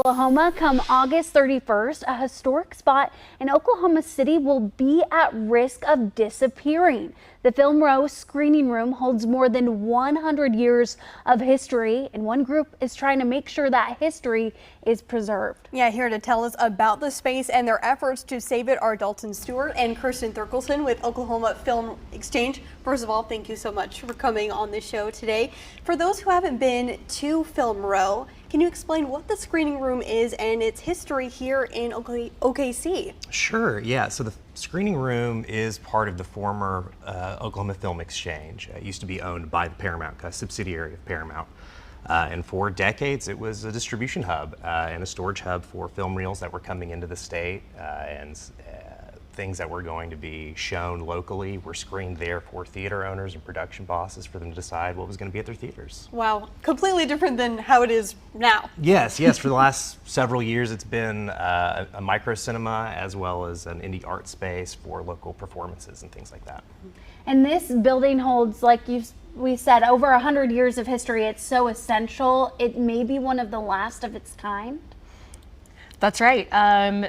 Oklahoma, come August 31st, a historic spot in Oklahoma City will be at risk of disappearing. The Film Row screening room holds more than 100 years of history, and one group is trying to make sure that history is preserved. Yeah, here to tell us about the space and their efforts to save it are Dalton Stewart and Kirsten Thurkelson with Oklahoma Film Exchange. First of all, thank you so much for coming on the show today. For those who haven't been to Film Row, can you explain what the screening room is and its history here in OKC? Sure, yeah. So the screening room is part of the former Oklahoma Film Exchange. It used to be owned by the Paramount, a subsidiary of Paramount. And for decades, it was a distribution hub and a storage hub for film reels that were coming into the state and things that were going to be shown locally were screened there for theater owners and production bosses for them to decide what was going to be at their theaters. Wow, completely different than how it is now. Yes, for the last several years it's been a micro cinema as well as an indie art space for local performances and things like that. And this building holds, like we said, over 100 years of history. It's so essential. It may be one of the last of its kind. That's right.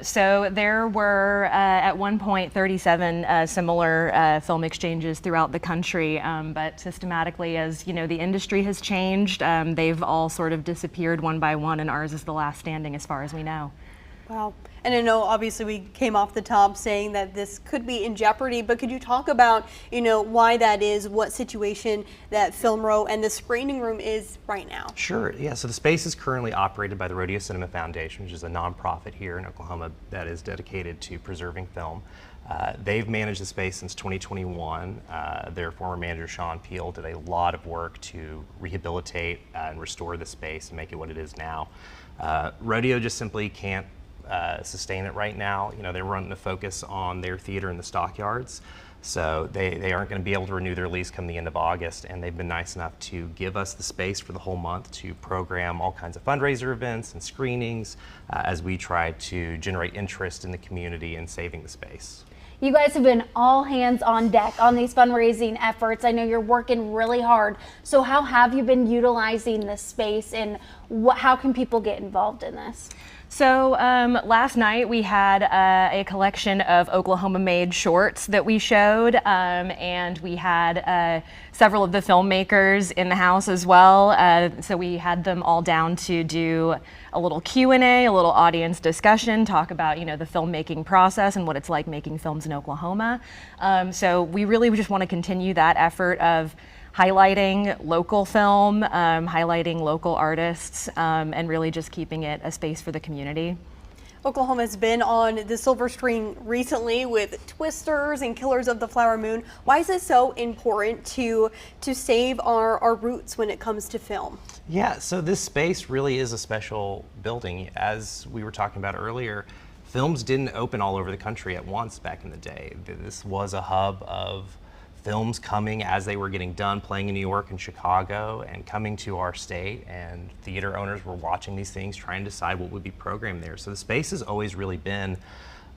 So there were at one point 37 similar film exchanges throughout the country, but systematically, as you know, the industry has changed. They've all sort of disappeared one by one, and ours is the last standing as far as we know. Wow. And I know obviously we came off the top saying that this could be in jeopardy, but could you talk about, why that is, what situation that Film Row and the screening room is right now? Sure, yeah. So the space is currently operated by the Rodeo Cinema Foundation, which is a nonprofit here in Oklahoma that is dedicated to preserving film. They've managed the space since 2021. Their former manager, Sean Peel, did a lot of work to rehabilitate and restore the space and make it what it is now. Rodeo just simply can't sustain it right now. They're running to focus on their theater in the stockyards, so they aren't going to be able to renew their lease come the end of August, and they've been nice enough to give us the space for the whole month to program all kinds of fundraiser events and screenings as we try to generate interest in the community in saving the space. You guys have been all hands on deck on these fundraising efforts. I know you're working really hard. So how have you been utilizing this space, and how can people get involved in this? So last night we had a collection of Oklahoma-made shorts that we showed, and we had several of the filmmakers in the house as well. So we had them all down to do a little Q&A, a little audience discussion, talk about the filmmaking process and what it's like making films in Oklahoma. So we really just want to continue that effort of highlighting local film, highlighting local artists, and really just keeping it a space for the community. Oklahoma has been on the silver screen recently with Twisters and Killers of the Flower Moon. Why is it so important to save our roots when it comes to film? Yeah, so this space really is a special building. As we were talking about earlier, films didn't open all over the country at once back in the day. This was a hub of films coming as they were getting done, playing in New York and Chicago and coming to our state, and theater owners were watching these things, trying to decide what would be programmed there. So the space has always really been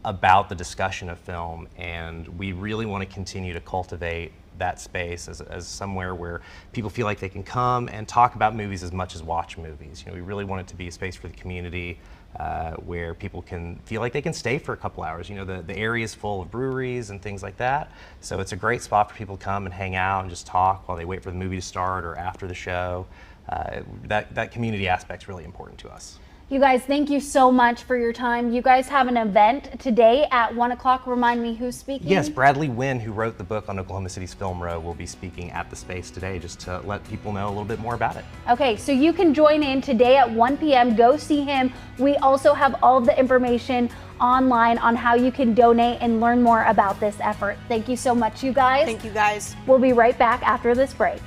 about the discussion of film, and we really want to continue to cultivate that space as somewhere where people feel like they can come and talk about movies as much as watch movies. We really want it to be a space for the community where people can feel like they can stay for a couple hours. The area is full of breweries and things like that, so it's a great spot for people to come and hang out and just talk while they wait for the movie to start or after the show. That community aspect is really important to us. You guys, thank you so much for your time. You guys have an event today at 1 o'clock. Remind me who's speaking? Yes, Bradley Wynn, who wrote the book on Oklahoma City's Film Row, will be speaking at the space today just to let people know a little bit more about it. Okay, so you can join in today at 1 p.m. Go see him. We also have all of the information online on how you can donate and learn more about this effort. Thank you so much, you guys. Thank you, guys. We'll be right back after this break.